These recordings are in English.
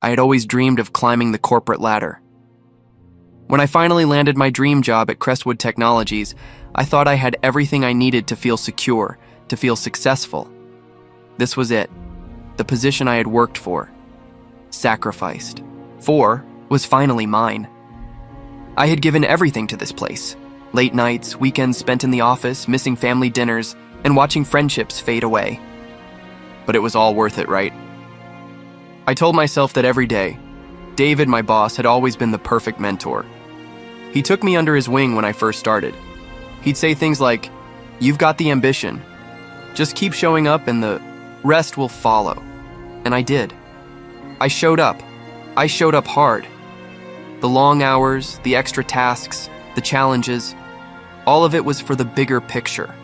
I had always dreamed of climbing the corporate ladder. When I finally landed my dream job at Crestwood Technologies, I thought I had everything I needed to feel secure, to feel successful. This was it, the position I had worked for, sacrificed, for was finally mine. I had given everything to this place. Late nights, weekends spent in the office, missing family dinners, and watching friendships fade away. But it was all worth it, right? I told myself that every day. David, my boss, had always been the perfect mentor. He took me under his wing when I first started. He'd say things like, "You've got the ambition. Just keep showing up and the rest will follow." And I did. I showed up. I showed up hard. The long hours, the extra tasks, the challenges, all of it was for the bigger picture,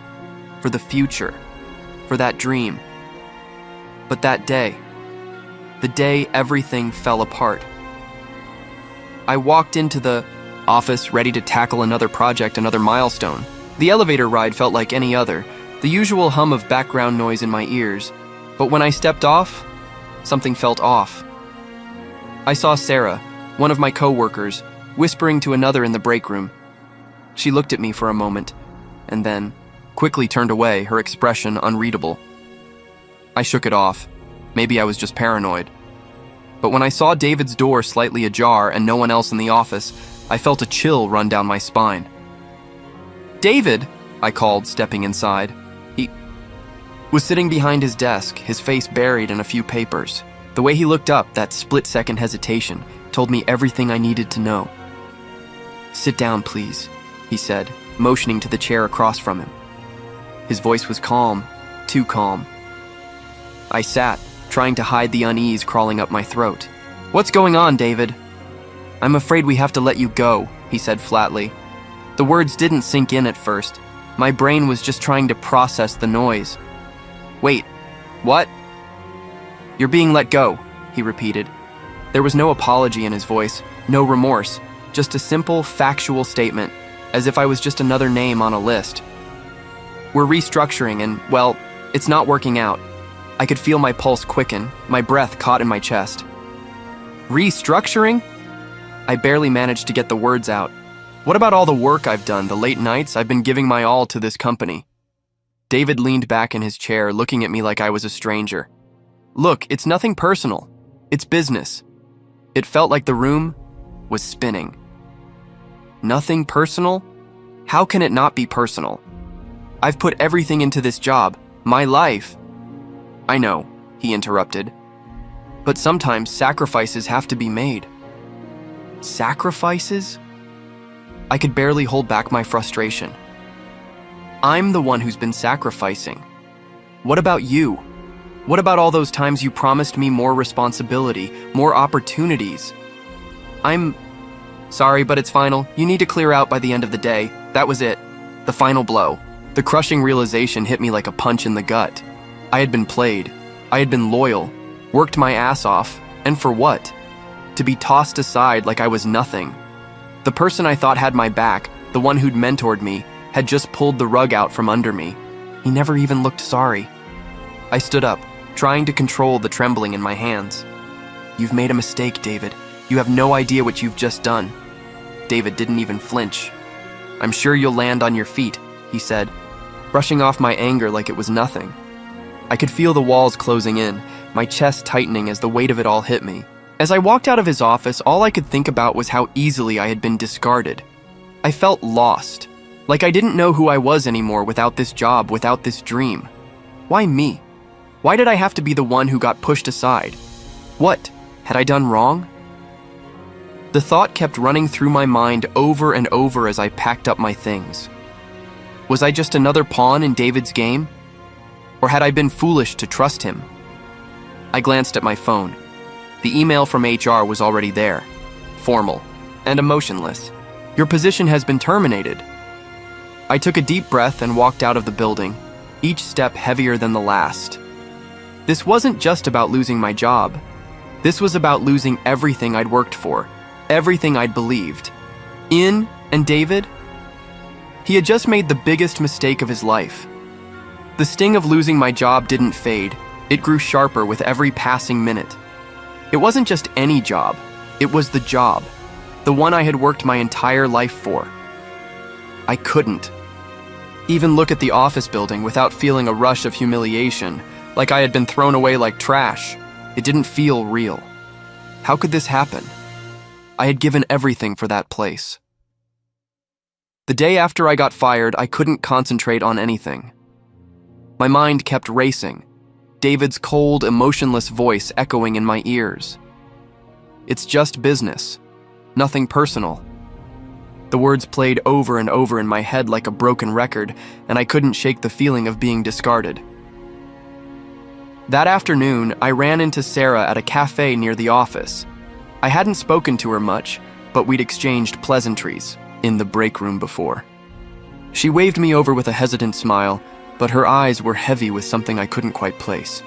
for the future, for that dream. But that day, the day everything fell apart. I walked into the office ready to tackle another project, another milestone. The elevator ride felt like any other, the usual hum of background noise in my ears. But when I stepped off, something felt off. I saw Sarah, one of my co-workers, whispering to another in the break room. She looked at me for a moment, and then quickly turned away, her expression unreadable. I shook it off. Maybe I was just paranoid. But when I saw David's door slightly ajar and no one else in the office, I felt a chill run down my spine. "David," I called, stepping inside. He was sitting behind his desk, his face buried in a few papers. The way he looked up, that split-second hesitation, told me everything I needed to know. "Sit down, please," he said, motioning to the chair across from him. His voice was calm, too calm. I sat, trying to hide the unease crawling up my throat. "What's going on, David?" "I'm afraid we have to let you go," he said flatly. The words didn't sink in at first. My brain was just trying to process the noise. "Wait, what?" "You're being let go," he repeated. There was no apology in his voice, no remorse, just a simple, factual statement, as if I was just another name on a list. "We're restructuring and, well, it's not working out." I could feel my pulse quicken, my breath caught in my chest. "Restructuring?" I barely managed to get the words out. "What about all the work I've done, the late nights? I've been giving my all to this company." David leaned back in his chair, looking at me like I was a stranger. "Look, it's nothing personal. It's business." It felt like the room was spinning. Nothing personal? How can it not be personal? I've put everything into this job, my life. "I know," he interrupted. "But sometimes sacrifices have to be made." Sacrifices? I could barely hold back my frustration. I'm the one who's been sacrificing. What about you? What about all those times you promised me more responsibility, more opportunities? I'm sorry, but it's final. You need to clear out by the end of the day. That was it. The final blow. The crushing realization hit me like a punch in the gut. I had been played. I had been loyal, worked my ass off, and for what? To be tossed aside like I was nothing. The person I thought had my back, the one who'd mentored me, had just pulled the rug out from under me. He never even looked sorry. I stood up, trying to control the trembling in my hands. "You've made a mistake, David. You have no idea what you've just done." David didn't even flinch. "I'm sure you'll land on your feet," he said, brushing off my anger like it was nothing. I could feel the walls closing in, my chest tightening as the weight of it all hit me. As I walked out of his office, all I could think about was how easily I had been discarded. I felt lost, like I didn't know who I was anymore without this job, without this dream. Why me? Why did I have to be the one who got pushed aside? What? Had I done wrong? The thought kept running through my mind over and over as I packed up my things. Was I just another pawn in David's game? Or had I been foolish to trust him? I glanced at my phone. The email from HR was already there, formal and emotionless. "Your position has been terminated." I took a deep breath and walked out of the building, each step heavier than the last. This wasn't just about losing my job. This was about losing everything I'd worked for, everything I'd believed. In and David? He had just made the biggest mistake of his life. The sting of losing my job didn't fade. It grew sharper with every passing minute. It wasn't just any job, it was the job, the one I had worked my entire life for. I couldn't even look at the office building without feeling a rush of humiliation, like I had been thrown away like trash. It didn't feel real. How could this happen? I had given everything for that place. The day after I got fired, I couldn't concentrate on anything. My mind kept racing, David's cold, emotionless voice echoing in my ears. It's just business, nothing personal. The words played over and over in my head like a broken record, and I couldn't shake the feeling of being discarded. That afternoon, I ran into Sarah at a cafe near the office. I hadn't spoken to her much, but we'd exchanged pleasantries in the break room before. She waved me over with a hesitant smile, but her eyes were heavy with something I couldn't quite place.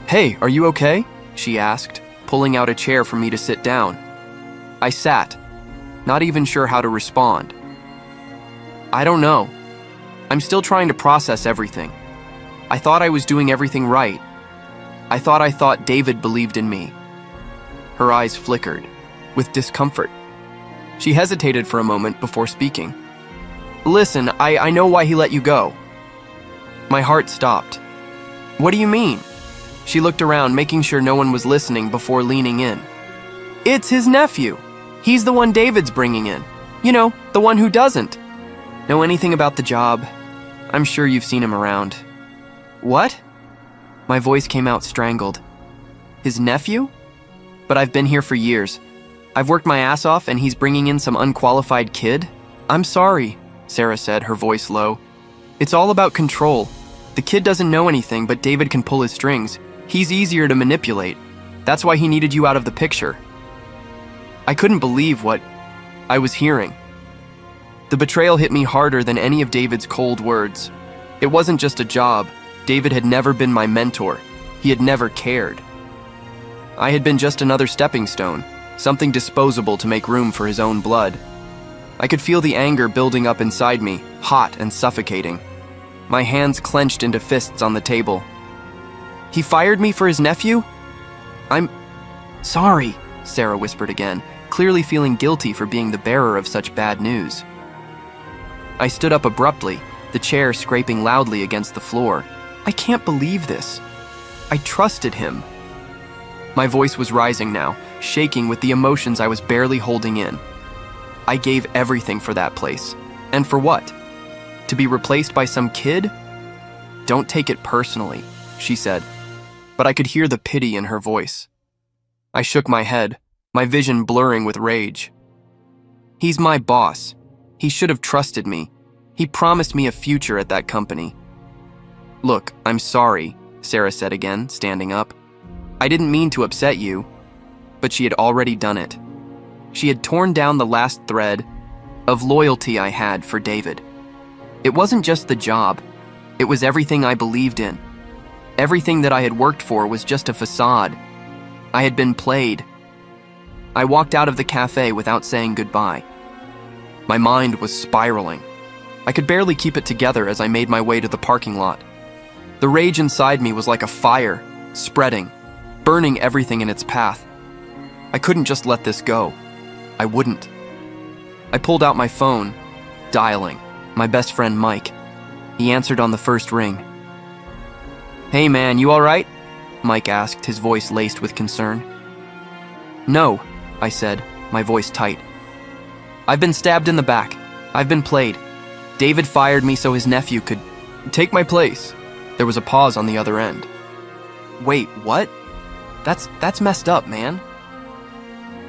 "Hey, are you okay?" she asked, pulling out a chair for me to sit down. I sat, not even sure how to respond. "I don't know. I'm still trying to process everything. I thought I was doing everything right. I thought David believed in me." Her eyes flickered, with discomfort. She hesitated for a moment before speaking. "Listen, I know why he let you go." My heart stopped. "What do you mean?" She looked around, making sure no one was listening before leaning in. "It's his nephew. He's the one David's bringing in. You know, the one who doesn't know anything about the job. I'm sure you've seen him around." "What?" My voice came out strangled. "His nephew? But I've been here for years. I've worked my ass off and he's bringing in some unqualified kid?" "I'm sorry," Sarah said, her voice low. "It's all about control. The kid doesn't know anything, but David can pull his strings. He's easier to manipulate. That's why he needed you out of the picture." I couldn't believe what I was hearing. The betrayal hit me harder than any of David's cold words. It wasn't just a job. David had never been my mentor. He had never cared. I had been just another stepping stone, something disposable to make room for his own blood. I could feel the anger building up inside me, hot and suffocating. My hands clenched into fists on the table. "He fired me for his nephew?" "I'm sorry," Sarah whispered again, clearly feeling guilty for being the bearer of such bad news. I stood up abruptly, the chair scraping loudly against the floor. I can't believe this. I trusted him. My voice was rising now, shaking with the emotions I was barely holding in. I gave everything for that place. And for what? To be replaced by some kid? "Don't take it personally," she said, but I could hear the pity in her voice. I shook my head, my vision blurring with rage. "He's my boss. He should have trusted me. He promised me a future at that company." "Look, I'm sorry," Sarah said again, standing up. "I didn't mean to upset you." But she had already done it. She had torn down the last thread of loyalty I had for David. It wasn't just the job. It was everything I believed in. Everything that I had worked for was just a facade. I had been played. I walked out of the cafe without saying goodbye. My mind was spiraling. I could barely keep it together as I made my way to the parking lot. The rage inside me was like a fire, spreading, burning everything in its path. I couldn't just let this go. I wouldn't. I pulled out my phone, dialing. My best friend Mike. He answered on the first ring. "Hey man, you all right?" Mike asked, his voice laced with concern. "No," I said, my voice tight. "I've been stabbed in the back. I've been played. David fired me so his nephew could take my place." There was a pause on the other end. "Wait, what? That's messed up, man.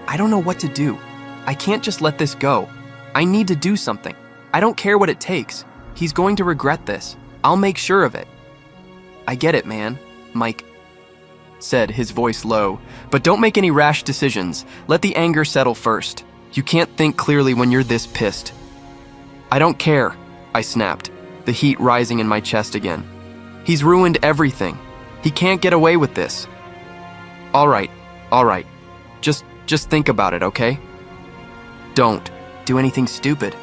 I don't know what to do. I can't just let this go. I need to do something. I don't care what it takes. He's going to regret this. I'll make sure of it." "I get it, man," Mike said, his voice low. "But don't make any rash decisions. Let the anger settle first. You can't think clearly when you're this pissed." "I don't care," I snapped, the heat rising in my chest again. "He's ruined everything. He can't get away with this." All right. Just think about it, okay? Don't do anything stupid."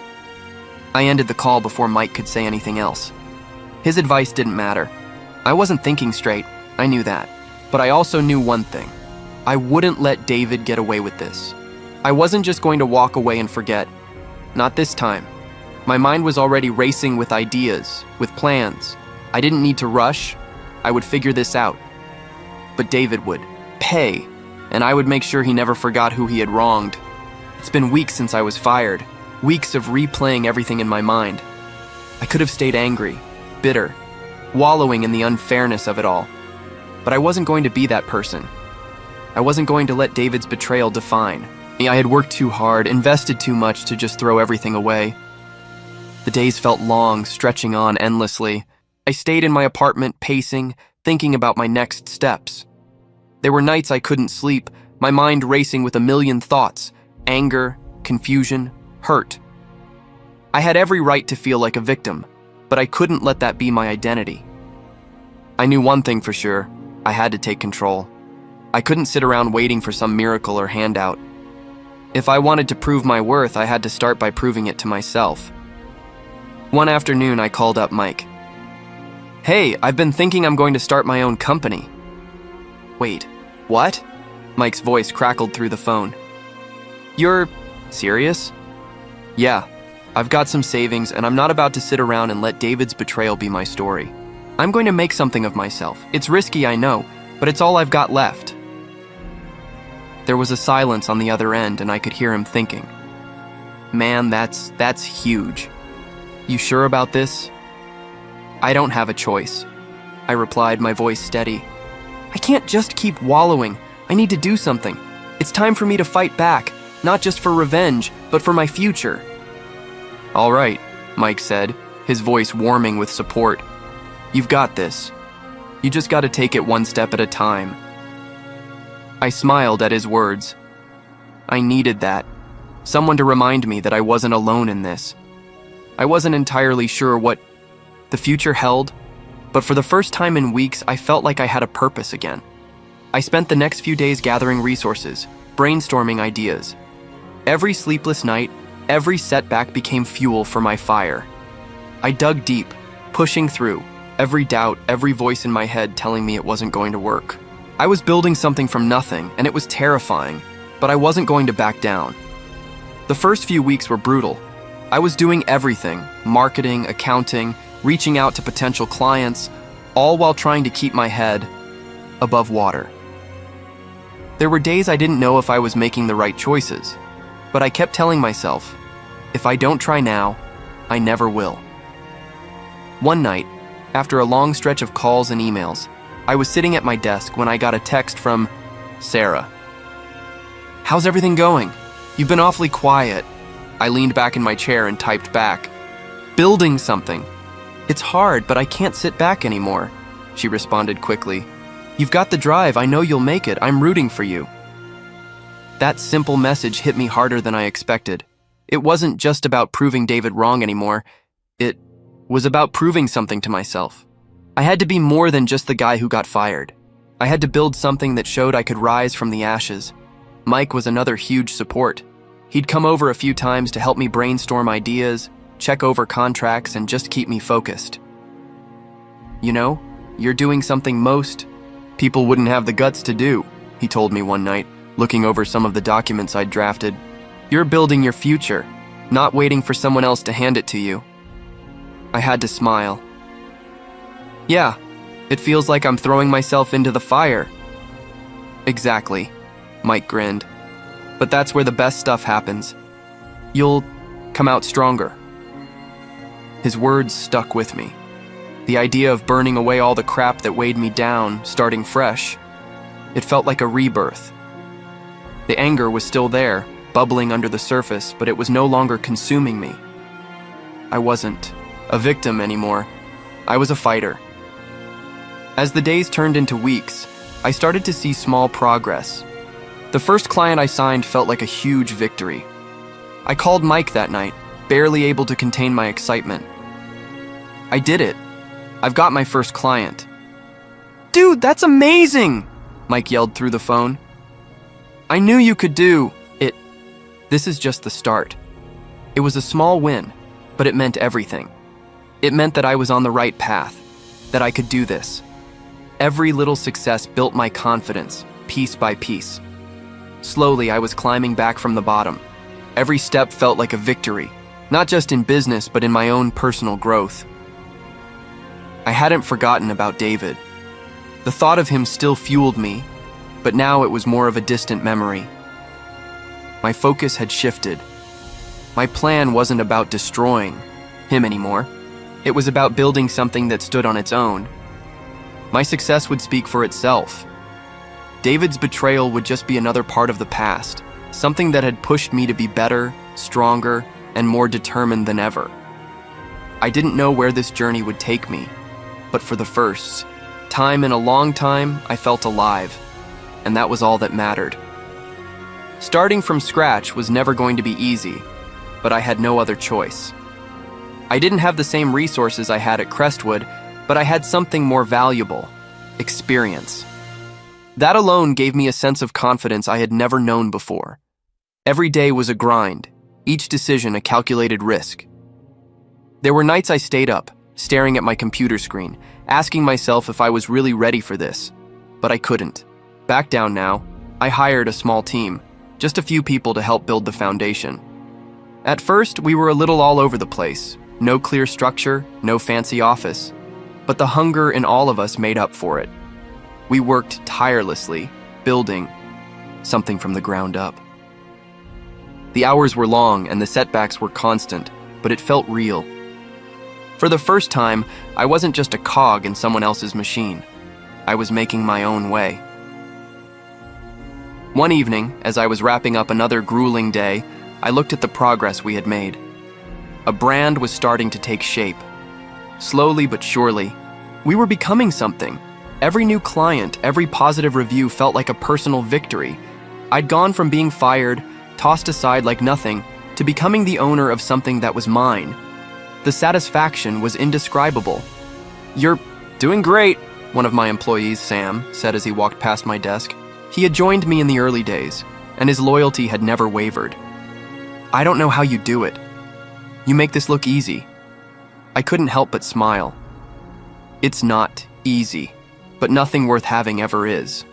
I ended the call before Mike could say anything else. His advice didn't matter. I wasn't thinking straight, I knew that. But I also knew one thing. I wouldn't let David get away with this. I wasn't just going to walk away and forget. Not this time. My mind was already racing with ideas, with plans. I didn't need to rush. I would figure this out. But David would pay, and I would make sure he never forgot who he had wronged. It's been weeks since I was fired, weeks of replaying everything in my mind. I could have stayed angry, bitter, wallowing in the unfairness of it all. But I wasn't going to be that person. I wasn't going to let David's betrayal define me. I had worked too hard, invested too much to just throw everything away. The days felt long, stretching on endlessly. I stayed in my apartment, pacing, thinking about my next steps. There were nights I couldn't sleep, my mind racing with a million thoughts, anger, confusion, hurt. I had every right to feel like a victim, but I couldn't let that be my identity. I knew one thing for sure: I had to take control. I couldn't sit around waiting for some miracle or handout. If I wanted to prove my worth, I had to start by proving it to myself. One afternoon, I called up Mike. "Hey, I've been thinking I'm going to start my own company." "Wait, what?" Mike's voice crackled through the phone. "You're serious?" "Yeah, I've got some savings, and I'm not about to sit around and let David's betrayal be my story. I'm going to make something of myself. It's risky, I know, but it's all I've got left." There was a silence on the other end, and I could hear him thinking. "Man, that's huge. You sure about this?" "I don't have a choice," I replied, my voice steady. "I can't just keep wallowing. I need to do something. It's time for me to fight back, not just for revenge, but for my future." "All right," Mike said, his voice warming with support. "You've got this. You just got to take it one step at a time." I smiled at his words. I needed that. Someone to remind me that I wasn't alone in this. I wasn't entirely sure what the future held, but for the first time in weeks, I felt like I had a purpose again. I spent the next few days gathering resources, brainstorming ideas. Every sleepless night, every setback became fuel for my fire. I dug deep, pushing through, every doubt, every voice in my head telling me it wasn't going to work. I was building something from nothing, and it was terrifying, but I wasn't going to back down. The first few weeks were brutal. I was doing everything: marketing, accounting, reaching out to potential clients, all while trying to keep my head above water. There were days I didn't know if I was making the right choices, but I kept telling myself, if I don't try now, I never will. One night, after a long stretch of calls and emails, I was sitting at my desk when I got a text from Sarah. "How's everything going? You've been awfully quiet." I leaned back in my chair and typed back, "Building something. It's hard, but I can't sit back anymore." She responded quickly, "You've got the drive. I know you'll make it. I'm rooting for you." That simple message hit me harder than I expected. It wasn't just about proving David wrong anymore. It was about proving something to myself. I had to be more than just the guy who got fired. I had to build something that showed I could rise from the ashes. Mike was another huge support. He'd come over a few times to help me brainstorm ideas, check over contracts, and just keep me focused. "You know, you're doing something most people wouldn't have the guts to do," he told me one night, looking over some of the documents I'd drafted. "You're building your future, not waiting for someone else to hand it to you." I had to smile. "Yeah, it feels like I'm throwing myself into the fire." "Exactly," Mike grinned. "But that's where the best stuff happens. You'll come out stronger." His words stuck with me. The idea of burning away all the crap that weighed me down, starting fresh. It felt like a rebirth. The anger was still there, bubbling under the surface, but it was no longer consuming me. I wasn't a victim anymore. I was a fighter. As the days turned into weeks, I started to see small progress. The first client I signed felt like a huge victory. I called Mike that night, barely able to contain my excitement. "I did it. I've got my first client." "Dude, that's amazing!" Mike yelled through the phone. "I knew you could do it." This is just the start. It was a small win, but it meant everything. It meant that I was on the right path, that I could do this. Every little success built my confidence, piece by piece. Slowly, I was climbing back from the bottom. Every step felt like a victory, not just in business, but in my own personal growth. I hadn't forgotten about David. The thought of him still fueled me, but now it was more of a distant memory. My focus had shifted. My plan wasn't about destroying him anymore. It was about building something that stood on its own. My success would speak for itself. David's betrayal would just be another part of the past, something that had pushed me to be better, stronger, and more determined than ever. I didn't know where this journey would take me, but for the first time in a long time, I felt alive, and that was all that mattered. Starting from scratch was never going to be easy, but I had no other choice. I didn't have the same resources I had at Crestwood, but I had something more valuable: experience. That alone gave me a sense of confidence I had never known before. Every day was a grind, each decision a calculated risk. There were nights I stayed up, staring at my computer screen, asking myself if I was really ready for this, but I couldn't. Back down now, I hired a small team, just a few people to help build the foundation. At first, we were a little all over the place, no clear structure, no fancy office, but the hunger in all of us made up for it. We worked tirelessly, building something from the ground up. The hours were long and the setbacks were constant, but it felt real. For the first time, I wasn't just a cog in someone else's machine. I was making my own way. One evening, as I was wrapping up another grueling day, I looked at the progress we had made. A brand was starting to take shape. Slowly but surely, we were becoming something. Every new client, every positive review felt like a personal victory. I'd gone from being fired, tossed aside like nothing, to becoming the owner of something that was mine. The satisfaction was indescribable. "You're doing great," one of my employees, Sam, said as he walked past my desk. He had joined me in the early days, and his loyalty had never wavered. "I don't know how you do it. You make this look easy." I couldn't help but smile. It's not easy, but nothing worth having ever is.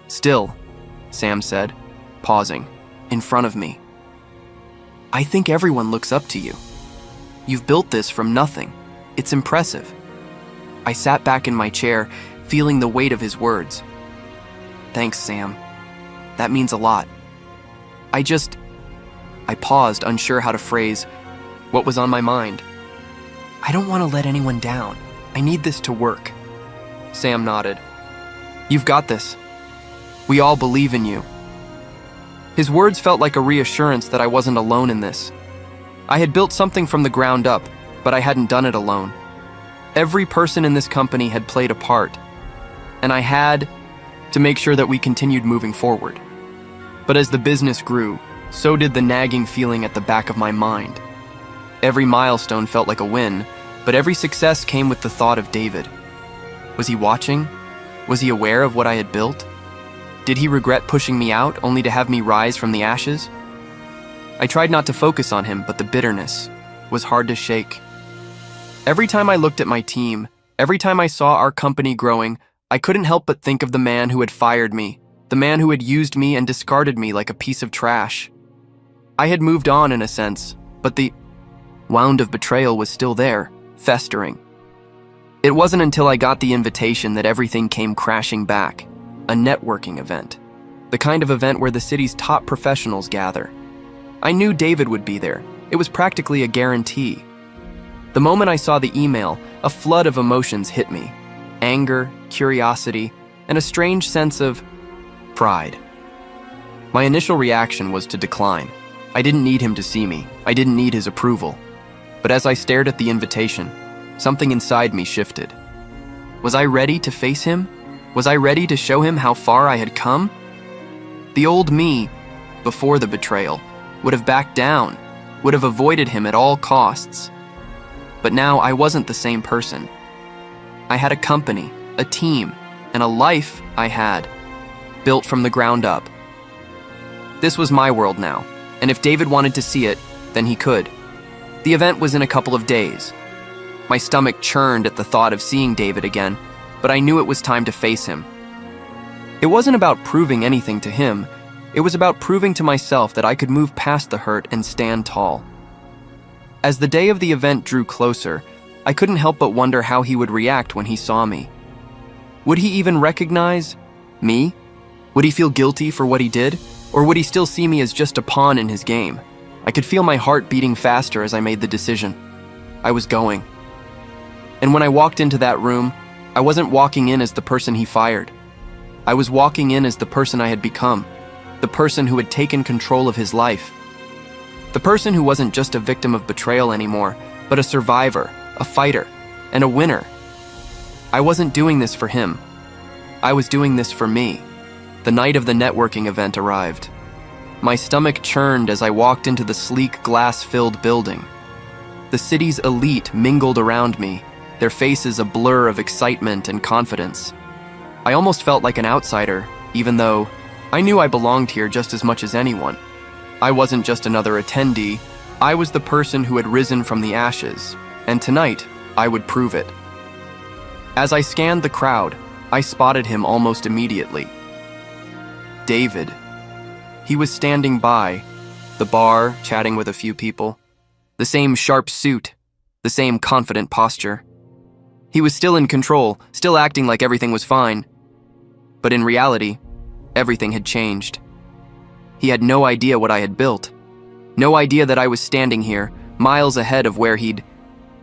"Still," Sam said, pausing, in front of me, "I think everyone looks up to you. You've built this from nothing. It's impressive." I sat back in my chair, feeling the weight of his words. "Thanks, Sam. That means a lot." I paused, unsure how to phrase what was on my mind. "I don't want to let anyone down. I need this to work." Sam nodded. "You've got this. We all believe in you." His words felt like a reassurance that I wasn't alone in this. I had built something from the ground up, but I hadn't done it alone. Every person in this company had played a part, and I had to make sure that we continued moving forward. But as the business grew, so did the nagging feeling at the back of my mind. Every milestone felt like a win, but every success came with the thought of David. Was he watching? Was he aware of what I had built? Did he regret pushing me out only to have me rise from the ashes? I tried not to focus on him, but the bitterness was hard to shake. Every time I looked at my team, every time I saw our company growing, I couldn't help but think of the man who had fired me, the man who had used me and discarded me like a piece of trash. I had moved on in a sense, but the wound of betrayal was still there, festering. It wasn't until I got the invitation that everything came crashing back. A networking event. The kind of event where the city's top professionals gather. I knew David would be there. It was practically a guarantee. The moment I saw the email, a flood of emotions hit me. Anger, curiosity, and a strange sense of pride. My initial reaction was to decline. I didn't need him to see me. I didn't need his approval. But as I stared at the invitation, something inside me shifted. Was I ready to face him? Was I ready to show him how far I had come? The old me, before the betrayal, would have backed down, would have avoided him at all costs. But now I wasn't the same person. I had a company, a team, and a life I had, built from the ground up. This was my world now, and if David wanted to see it, then he could. The event was in a couple of days. My stomach churned at the thought of seeing David again, but I knew it was time to face him. It wasn't about proving anything to him. It was about proving to myself that I could move past the hurt and stand tall. As the day of the event drew closer, I couldn't help but wonder how he would react when he saw me. Would he even recognize me? Would he feel guilty for what he did? Or would he still see me as just a pawn in his game? I could feel my heart beating faster as I made the decision. I was going. And when I walked into that room, I wasn't walking in as the person he fired. I was walking in as the person I had become, the person who had taken control of his life. The person who wasn't just a victim of betrayal anymore, but a survivor, a fighter, and a winner. I wasn't doing this for him. I was doing this for me. The night of the networking event arrived. My stomach churned as I walked into the sleek, glass-filled building. The city's elite mingled around me, their faces a blur of excitement and confidence. I almost felt like an outsider, even though I knew I belonged here just as much as anyone. I wasn't just another attendee, I was the person who had risen from the ashes, and tonight, I would prove it. As I scanned the crowd, I spotted him almost immediately. David. He was standing by, the bar, chatting with a few people. The same sharp suit, the same confident posture. He was still in control, still acting like everything was fine. But in reality, everything had changed. He had no idea what I had built. No idea that I was standing here, miles ahead of where he'd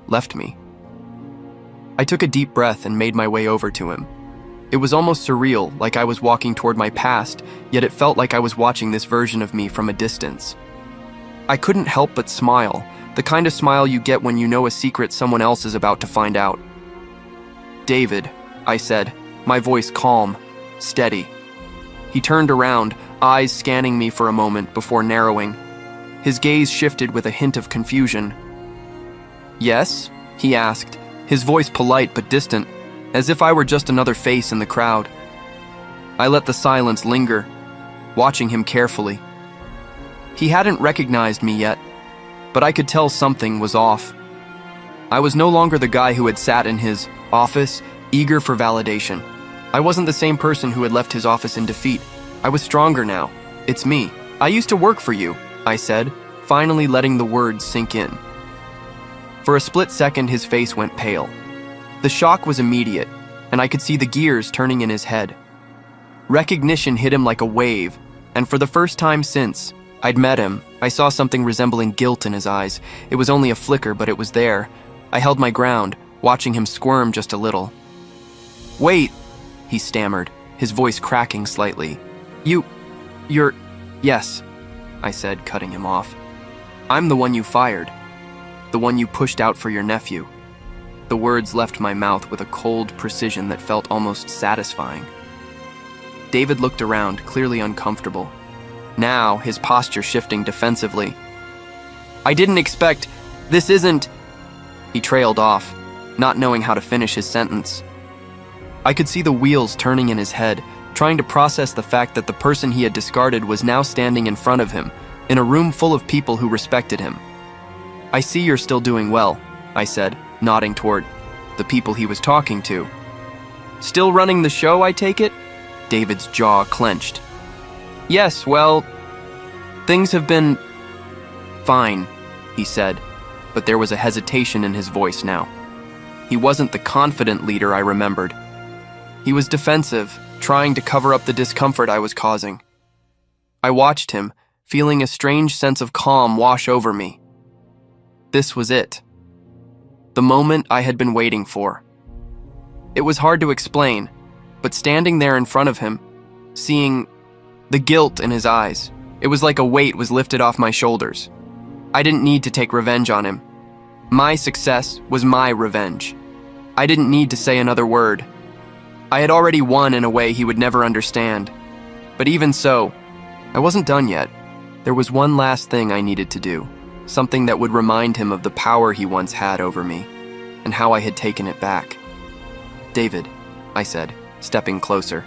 left me. I took a deep breath and made my way over to him. It was almost surreal, like I was walking toward my past, yet it felt like I was watching this version of me from a distance. I couldn't help but smile, the kind of smile you get when you know a secret someone else is about to find out. "David," I said, my voice calm, steady. He turned around, eyes scanning me for a moment before narrowing. His gaze shifted with a hint of confusion. "Yes?" he asked, his voice polite but distant, as if I were just another face in the crowd. I let the silence linger, watching him carefully. He hadn't recognized me yet, but I could tell something was off. I was no longer the guy who had sat in his office, eager for validation. I wasn't the same person who had left his office in defeat. I was stronger now. "It's me. I used to work for you," I said, finally letting the words sink in. For a split second, his face went pale. The shock was immediate, and I could see the gears turning in his head. Recognition hit him like a wave, and for the first time since I'd met him, I saw something resembling guilt in his eyes. It was only a flicker, but it was there. I held my ground, watching him squirm just a little. "Wait," he stammered, his voice cracking slightly. You're... Yes," I said, cutting him off. "I'm the one you fired. The one you pushed out for your nephew." The words left my mouth with a cold precision that felt almost satisfying. David looked around, clearly uncomfortable. Now, his posture shifting defensively. "I didn't expect... This isn't..." He trailed off, not knowing how to finish his sentence. I could see the wheels turning in his head, trying to process the fact that the person he had discarded was now standing in front of him, in a room full of people who respected him. "I see you're still doing well," I said, nodding toward the people he was talking to. "Still running the show, I take it?" David's jaw clenched. "Yes, well, things have been fine," he said, but there was a hesitation in his voice now. He wasn't the confident leader I remembered. He was defensive, trying to cover up the discomfort I was causing. I watched him, feeling a strange sense of calm wash over me. This was it. The moment I had been waiting for. It was hard to explain, but standing there in front of him, seeing the guilt in his eyes, it was like a weight was lifted off my shoulders. I didn't need to take revenge on him. My success was my revenge. I didn't need to say another word. I had already won in a way he would never understand. But even so, I wasn't done yet. There was one last thing I needed to do, something that would remind him of the power he once had over me, and how I had taken it back. "David," I said, stepping closer.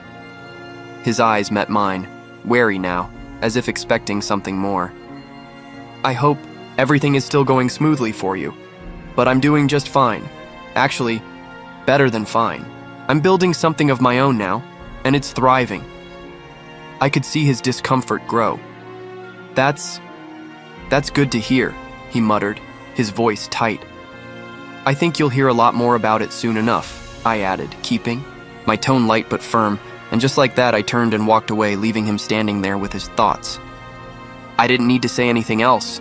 His eyes met mine, wary now, as if expecting something more. "I hope everything is still going smoothly for you, but I'm doing just fine. Actually, better than fine. I'm building something of my own now, and it's thriving. I could see his discomfort grow. That's good to hear," he muttered, his voice tight. "I think you'll hear a lot more about it soon enough," I added, keeping my tone light but firm, and just like that I turned and walked away, leaving him standing there with his thoughts. I didn't need to say anything else.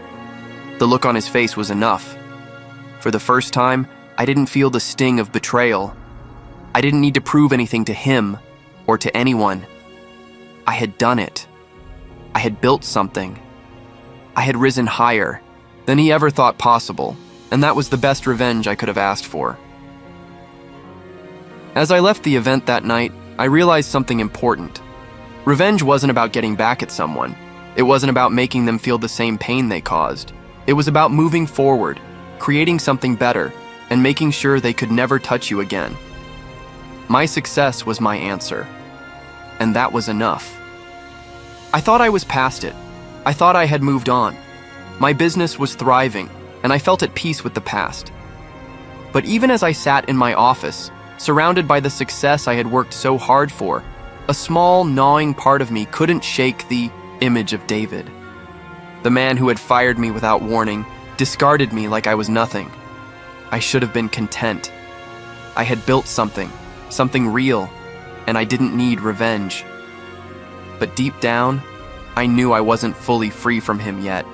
The look on his face was enough. For the first time, I didn't feel the sting of betrayal. I didn't need to prove anything to him or to anyone. I had done it. I had built something. I had risen higher than he ever thought possible, and that was the best revenge I could have asked for. As I left the event that night, I realized something important. Revenge wasn't about getting back at someone. It wasn't about making them feel the same pain they caused. It was about moving forward, creating something better, and making sure they could never touch you again. My success was my answer, and that was enough. I thought I was past it. I thought I had moved on. My business was thriving, and I felt at peace with the past. But even as I sat in my office, surrounded by the success I had worked so hard for, a small, gnawing part of me couldn't shake the image of David. The man who had fired me without warning, discarded me like I was nothing. I should have been content. I had built something real, and I didn't need revenge. But deep down, I knew I wasn't fully free from him yet.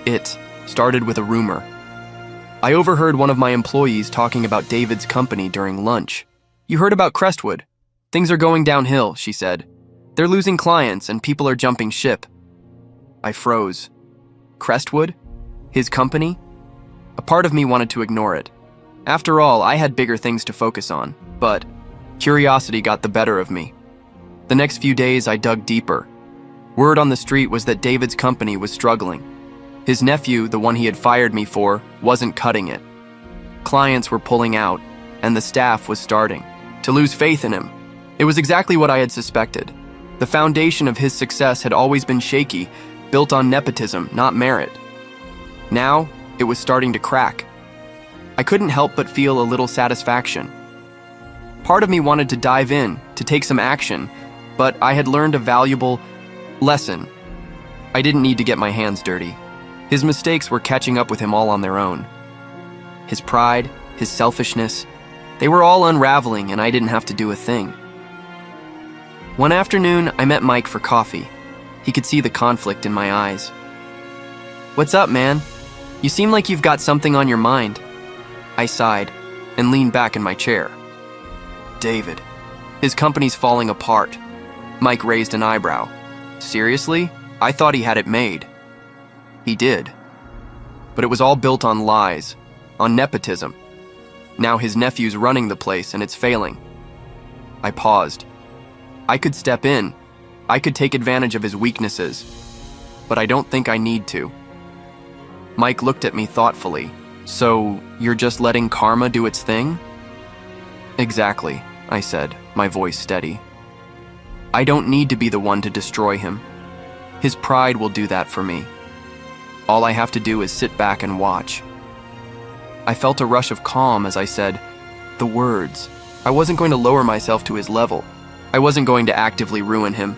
It started with a rumor. I overheard one of my employees talking about David's company during lunch. "You heard about Crestwood? Things are going downhill," she said. "They're losing clients and people are jumping ship." I froze. Crestwood? His company? A part of me wanted to ignore it. After all, I had bigger things to focus on, but curiosity got the better of me. The next few days, I dug deeper. Word on the street was that David's company was struggling. His nephew, the one he had fired me for, wasn't cutting it. Clients were pulling out, and the staff was starting to lose faith in him. It was exactly what I had suspected. The foundation of his success had always been shaky, built on nepotism, not merit. Now, it was starting to crack. I couldn't help but feel a little satisfaction. Part of me wanted to dive in, to take some action, but I had learned a valuable lesson. I didn't need to get my hands dirty. His mistakes were catching up with him all on their own. His pride, his selfishness, they were all unraveling, and I didn't have to do a thing. One afternoon, I met Mike for coffee. He could see the conflict in my eyes. "What's up, man? You seem like you've got something on your mind." I sighed and leaned back in my chair. "David, his company's falling apart." Mike raised an eyebrow. "Seriously? I thought he had it made." He did. But it was all built on lies, on nepotism. Now his nephew's running the place and it's failing. I paused. I could step in. I could take advantage of his weaknesses. But I don't think I need to. Mike looked at me thoughtfully. "So, you're just letting karma do its thing?" "Exactly," I said, my voice steady. "I don't need to be the one to destroy him. His pride will do that for me. All I have to do is sit back and watch." I felt a rush of calm as I said, "The words." I wasn't going to lower myself to his level. I wasn't going to actively ruin him.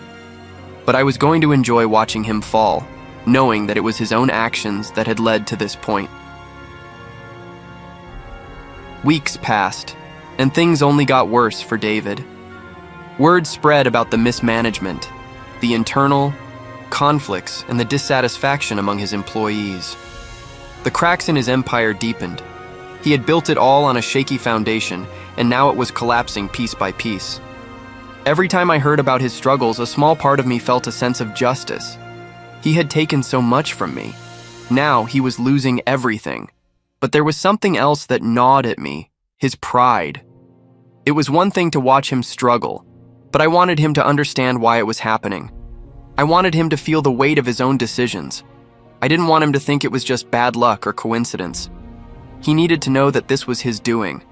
But I was going to enjoy watching him fall, knowing that it was his own actions that had led to this point. Weeks passed, and things only got worse for David. Word spread about the mismanagement, the internal conflicts, and the dissatisfaction among his employees. The cracks in his empire deepened. He had built it all on a shaky foundation, and now it was collapsing piece by piece. Every time I heard about his struggles, a small part of me felt a sense of justice. He had taken so much from me. Now he was losing everything. But there was something else that gnawed at me, his pride. It was one thing to watch him struggle, but I wanted him to understand why it was happening. I wanted him to feel the weight of his own decisions. I didn't want him to think it was just bad luck or coincidence. He needed to know that this was his doing.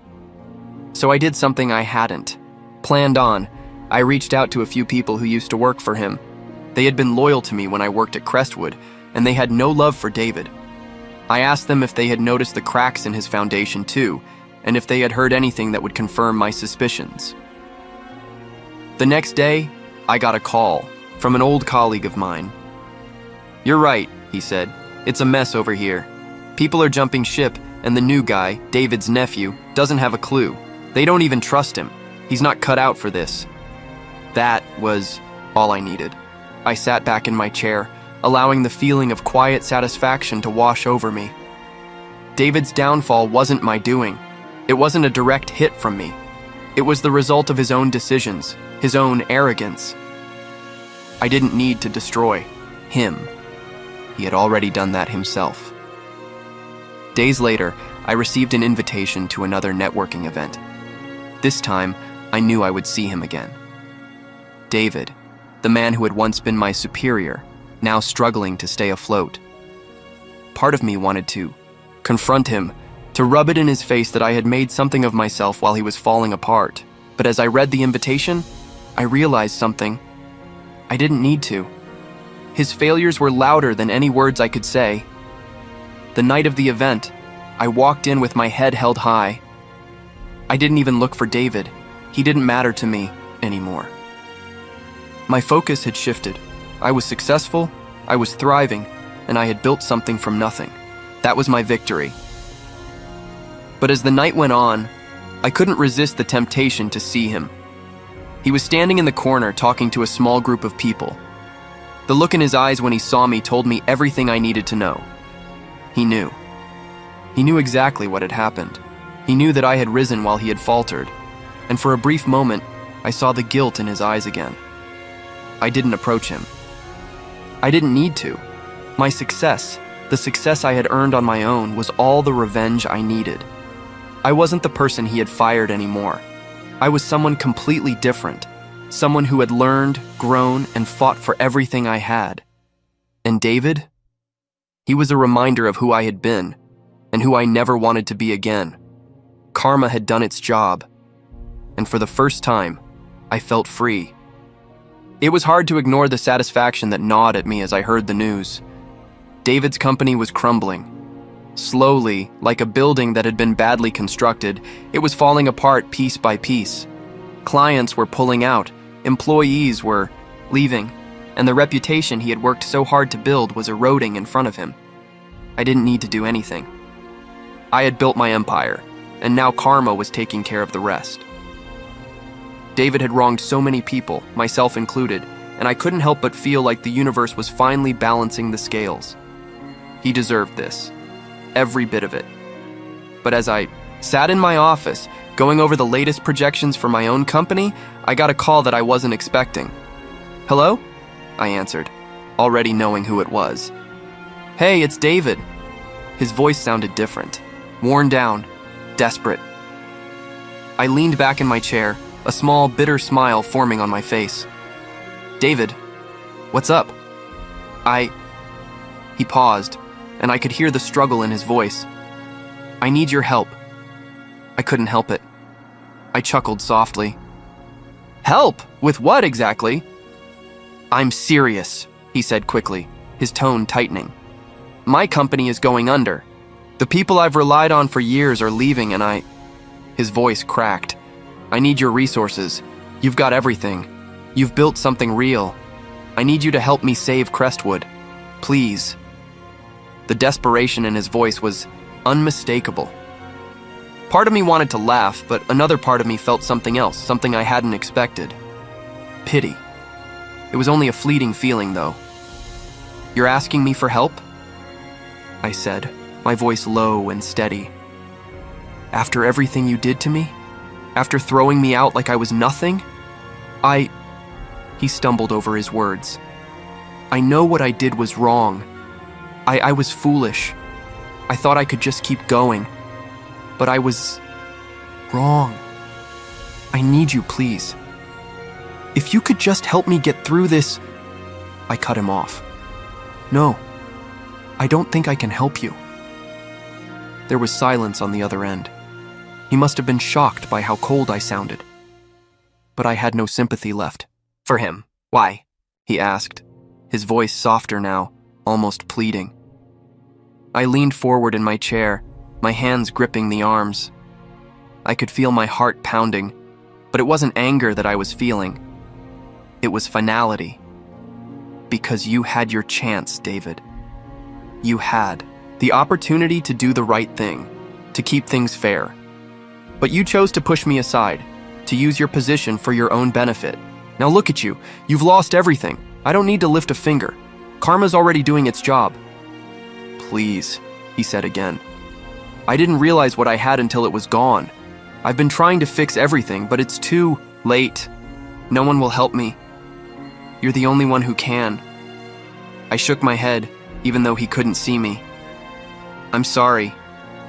So I did something I hadn't planned on. I reached out to a few people who used to work for him. They had been loyal to me when I worked at Crestwood, and they had no love for David. I asked them if they had noticed the cracks in his foundation too, and if they had heard anything that would confirm my suspicions. The next day, I got a call from an old colleague of mine. "You're right," he said. "It's a mess over here. People are jumping ship, and the new guy, David's nephew, doesn't have a clue. They don't even trust him. He's not cut out for this." That was all I needed. I sat back in my chair, allowing the feeling of quiet satisfaction to wash over me. David's downfall wasn't my doing. It wasn't a direct hit from me. It was the result of his own decisions, his own arrogance. I didn't need to destroy him. He had already done that himself. Days later, I received an invitation to another networking event. This time, I knew I would see him again. David, the man who had once been my superior, now struggling to stay afloat. Part of me wanted to confront him, to rub it in his face that I had made something of myself while he was falling apart. But as I read the invitation, I realized something. I didn't need to. His failures were louder than any words I could say. The night of the event, I walked in with my head held high. I didn't even look for David. He didn't matter to me anymore. My focus had shifted. I was successful, I was thriving, and I had built something from nothing. That was my victory. But as the night went on, I couldn't resist the temptation to see him. He was standing in the corner talking to a small group of people. The look in his eyes when he saw me told me everything I needed to know. He knew. He knew exactly what had happened. He knew that I had risen while he had faltered, and for a brief moment, I saw the guilt in his eyes again. I didn't approach him. I didn't need to. My success, the success I had earned on my own, was all the revenge I needed. I wasn't the person he had fired anymore. I was someone completely different, someone who had learned, grown, and fought for everything I had. And David? He was a reminder of who I had been, and who I never wanted to be again. Karma had done its job, and for the first time, I felt free. It was hard to ignore the satisfaction that gnawed at me as I heard the news. David's company was crumbling. Slowly, like a building that had been badly constructed, it was falling apart piece by piece. Clients were pulling out, employees were leaving, and the reputation he had worked so hard to build was eroding in front of him. I didn't need to do anything. I had built my empire, and now karma was taking care of the rest. David had wronged so many people, myself included, and I couldn't help but feel like the universe was finally balancing the scales. He deserved this, every bit of it. But as I sat in my office, going over the latest projections for my own company, I got a call that I wasn't expecting. "Hello?" I answered, already knowing who it was. "Hey, it's David." His voice sounded different, worn down, desperate. I leaned back in my chair, a small, bitter smile forming on my face. "David, what's up?" He paused, and I could hear the struggle in his voice. "I need your help." I couldn't help it. I chuckled softly. "Help? With what exactly?" "I'm serious," he said quickly, his tone tightening. "My company is going under. The people I've relied on for years are leaving and His voice cracked. "I need your resources. You've got everything. You've built something real. I need you to help me save Crestwood. Please." The desperation in his voice was unmistakable. Part of me wanted to laugh, but another part of me felt something else, something I hadn't expected. Pity. It was only a fleeting feeling, though. "You're asking me for help?" I said, my voice low and steady. "After everything you did to me? After throwing me out like I was nothing? He stumbled over his words. "I know what I did was wrong. I was foolish. I thought I could just keep going. But I was wrong. I need you, please. If you could just help me get through this..." I cut him off. "No, I don't think I can help you." There was silence on the other end. He must have been shocked by how cold I sounded. But I had no sympathy left. "For him? Why?" he asked, his voice softer now, almost pleading. I leaned forward in my chair, my hands gripping the arms. I could feel my heart pounding, but it wasn't anger that I was feeling. It was finality. Because you had your chance, David. You had the opportunity to do the right thing, to keep things fair. But you chose to push me aside, to use your position for your own benefit. Now look at you. You've lost everything. I don't need to lift a finger. Karma's already doing its job. Please, he said again. I didn't realize what I had until it was gone. I've been trying to fix everything, but it's too late. No one will help me. You're the only one who can. I shook my head, even though he couldn't see me. I'm sorry,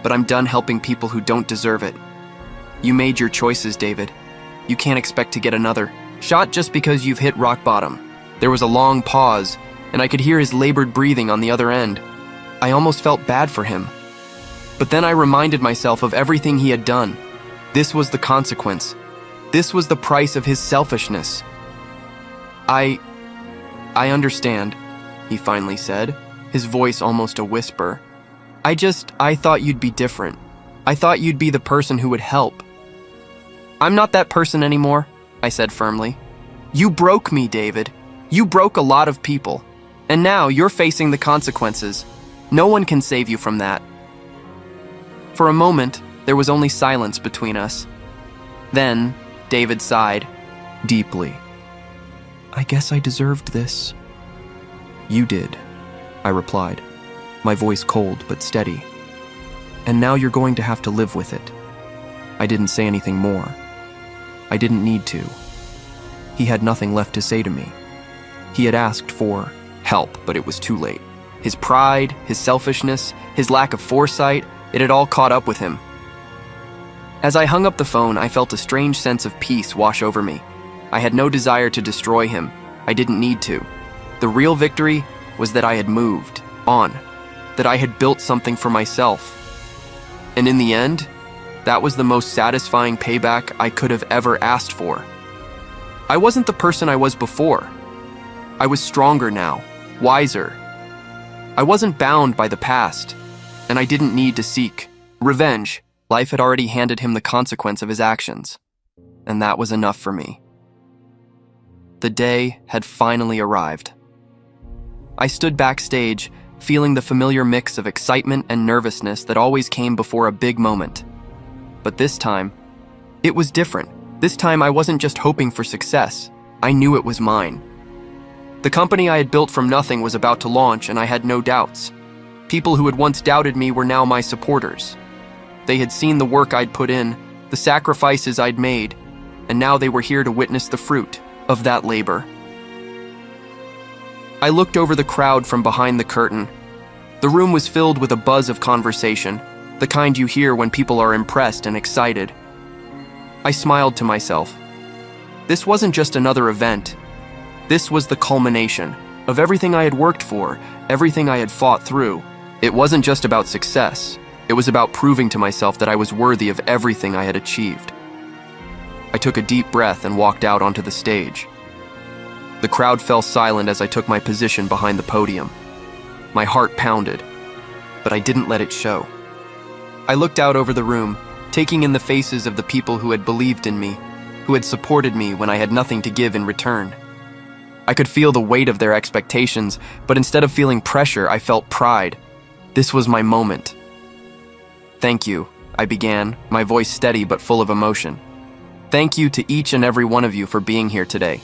but I'm done helping people who don't deserve it. You made your choices, David. You can't expect to get another shot just because you've hit rock bottom. There was a long pause, and I could hear his labored breathing on the other end. I almost felt bad for him. But then I reminded myself of everything he had done. This was the consequence. This was the price of his selfishness. I understand, he finally said, his voice almost a whisper. I thought you'd be different. I thought you'd be the person who would help. I'm not that person anymore, I said firmly. You broke me, David. You broke a lot of people. And now you're facing the consequences. No one can save you from that. For a moment, there was only silence between us. Then, David sighed, deeply. I guess I deserved this. You did, I replied, my voice cold but steady. And now you're going to have to live with it. I didn't say anything more. I didn't need to. He had nothing left to say to me. He had asked for help, but it was too late. His pride, his selfishness, his lack of foresight, it had all caught up with him. As I hung up the phone, I felt a strange sense of peace wash over me. I had no desire to destroy him. I didn't need to. The real victory was that I had moved on, that I had built something for myself. And in the end, that was the most satisfying payback I could have ever asked for. I wasn't the person I was before. I was stronger now, wiser. I wasn't bound by the past, and I didn't need to seek revenge. Life had already handed him the consequence of his actions, and that was enough for me. The day had finally arrived. I stood backstage, feeling the familiar mix of excitement and nervousness that always came before a big moment. But this time, it was different. This time I wasn't just hoping for success. I knew it was mine. The company I had built from nothing was about to launch, and I had no doubts. People who had once doubted me were now my supporters. They had seen the work I'd put in, the sacrifices I'd made, and now they were here to witness the fruit of that labor. I looked over the crowd from behind the curtain. The room was filled with a buzz of conversation, the kind you hear when people are impressed and excited. I smiled to myself. This wasn't just another event. This was the culmination of everything I had worked for, everything I had fought through. It wasn't just about success. It was about proving to myself that I was worthy of everything I had achieved. I took a deep breath and walked out onto the stage. The crowd fell silent as I took my position behind the podium. My heart pounded, but I didn't let it show. I looked out over the room, taking in the faces of the people who had believed in me, who had supported me when I had nothing to give in return. I could feel the weight of their expectations, but instead of feeling pressure, I felt pride. This was my moment. Thank you, I began, my voice steady but full of emotion. Thank you to each and every one of you for being here today.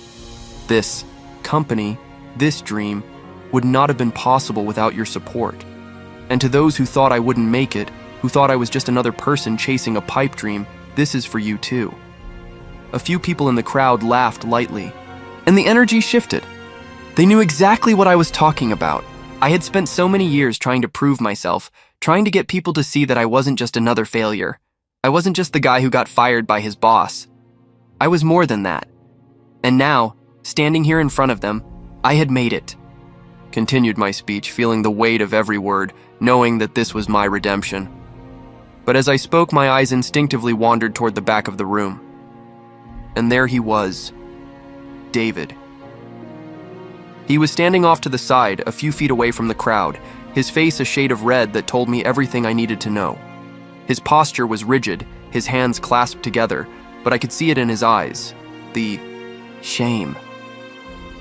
This company, this dream, would not have been possible without your support. And to those who thought I wouldn't make it, who thought I was just another person chasing a pipe dream, this is for you too. A few people in the crowd laughed lightly, and the energy shifted. They knew exactly what I was talking about. I had spent so many years trying to prove myself, trying to get people to see that I wasn't just another failure. I wasn't just the guy who got fired by his boss. I was more than that. And now, standing here in front of them, I had made it. Continued my speech, feeling the weight of every word, knowing that this was my redemption. But as I spoke, my eyes instinctively wandered toward the back of the room. And there he was, David. He was standing off to the side, a few feet away from the crowd, his face a shade of red that told me everything I needed to know. His posture was rigid, his hands clasped together, but I could see it in his eyes. The shame.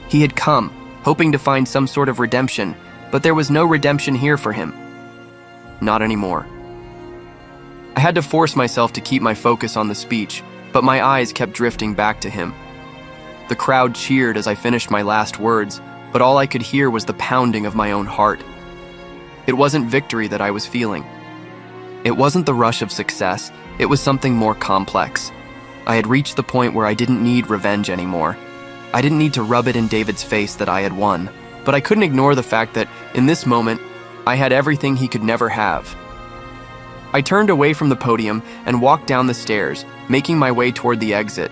He had come, hoping to find some sort of redemption, but there was no redemption here for him. Not anymore. I had to force myself to keep my focus on the speech, but my eyes kept drifting back to him. The crowd cheered as I finished my last words, but all I could hear was the pounding of my own heart. It wasn't victory that I was feeling. It wasn't the rush of success, it was something more complex. I had reached the point where I didn't need revenge anymore. I didn't need to rub it in David's face that I had won, but I couldn't ignore the fact that, in this moment, I had everything he could never have. I turned away from the podium and walked down the stairs, making my way toward the exit.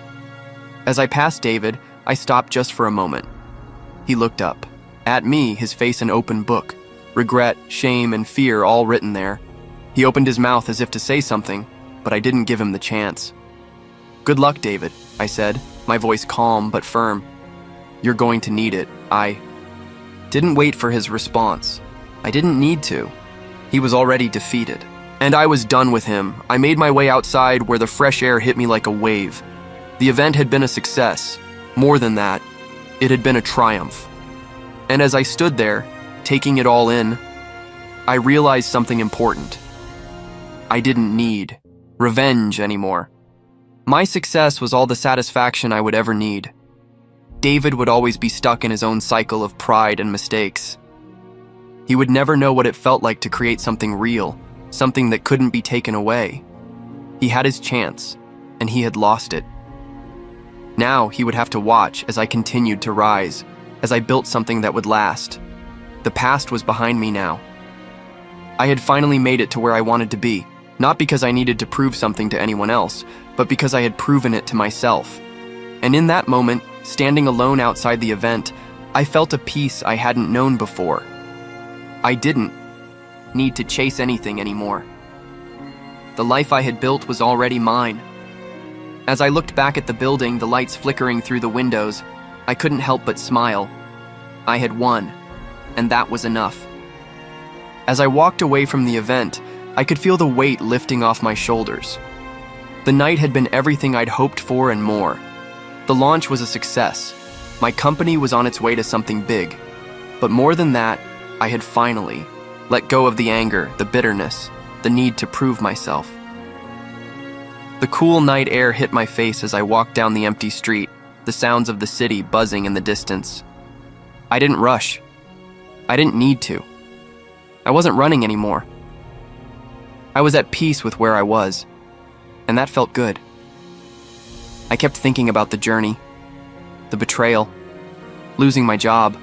As I passed David, I stopped just for a moment. He looked up. At me, his face an open book. Regret, shame, and fear all written there. He opened his mouth as if to say something, but I didn't give him the chance. "Good luck, David," I said, my voice calm but firm. "You're going to need it." I didn't wait for his response. I didn't need to. He was already defeated. And I was done with him. I made my way outside where the fresh air hit me like a wave. The event had been a success. More than that, it had been a triumph. And as I stood there, taking it all in, I realized something important. I didn't need revenge anymore. My success was all the satisfaction I would ever need. David would always be stuck in his own cycle of pride and mistakes. He would never know what it felt like to create something real, something that couldn't be taken away. He had his chance, and he had lost it. Now he would have to watch as I continued to rise, as I built something that would last. The past was behind me now. I had finally made it to where I wanted to be, not because I needed to prove something to anyone else, but because I had proven it to myself. And in that moment, standing alone outside the event, I felt a peace I hadn't known before. I didn't need to chase anything anymore. The life I had built was already mine. As I looked back at the building, the lights flickering through the windows, I couldn't help but smile. I had won, and that was enough. As I walked away from the event, I could feel the weight lifting off my shoulders. The night had been everything I'd hoped for and more. The launch was a success. My company was on its way to something big. But more than that, I had finally let go of the anger, the bitterness, the need to prove myself. The cool night air hit my face as I walked down the empty street, the sounds of the city buzzing in the distance. I didn't rush. I didn't need to. I wasn't running anymore. I was at peace with where I was, and that felt good. I kept thinking about the journey, the betrayal, losing my job,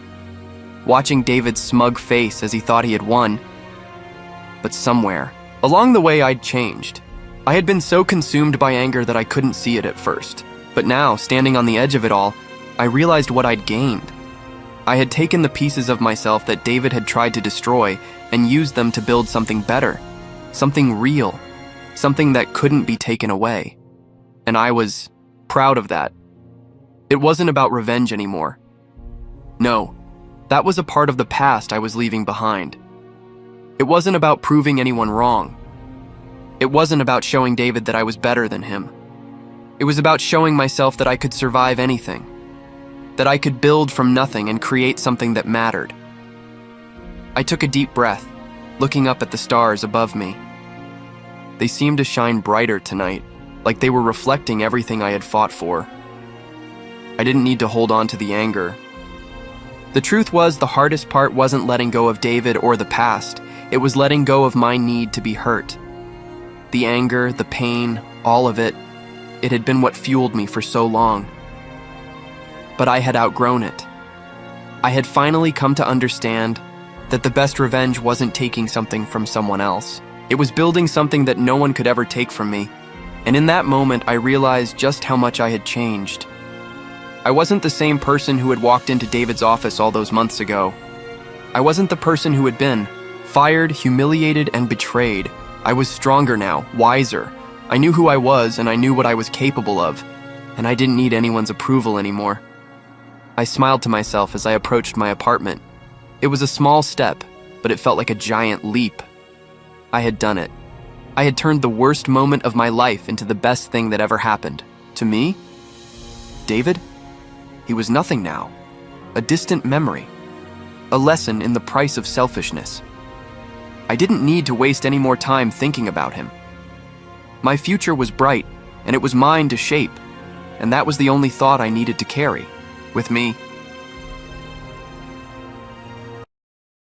watching David's smug face as he thought he had won. But somewhere, along the way, I'd changed. I had been so consumed by anger that I couldn't see it at first. But now, standing on the edge of it all, I realized what I'd gained. I had taken the pieces of myself that David had tried to destroy and used them to build something better, something real, something that couldn't be taken away. And I was proud of that. It wasn't about revenge anymore. No. That was a part of the past I was leaving behind. It wasn't about proving anyone wrong. It wasn't about showing David that I was better than him. It was about showing myself that I could survive anything, that I could build from nothing and create something that mattered. I took a deep breath, looking up at the stars above me. They seemed to shine brighter tonight, like they were reflecting everything I had fought for. I didn't need to hold on to the anger. The truth was, the hardest part wasn't letting go of David or the past. It was letting go of my need to be hurt. The anger, the pain, all of it, it had been what fueled me for so long. But I had outgrown it. I had finally come to understand that the best revenge wasn't taking something from someone else. It was building something that no one could ever take from me. And in that moment, I realized just how much I had changed. I wasn't the same person who had walked into David's office all those months ago. I wasn't the person who had been fired, humiliated, and betrayed. I was stronger now, wiser. I knew who I was, and I knew what I was capable of, and I didn't need anyone's approval anymore. I smiled to myself as I approached my apartment. It was a small step, but it felt like a giant leap. I had done it. I had turned the worst moment of my life into the best thing that ever happened. To me? David? He was nothing now. a distant memory, a lesson in the price of selfishness. I didn't need to waste any more time thinking about him. My future was bright, and it was mine to shape, and that was the only thought I needed to carry with me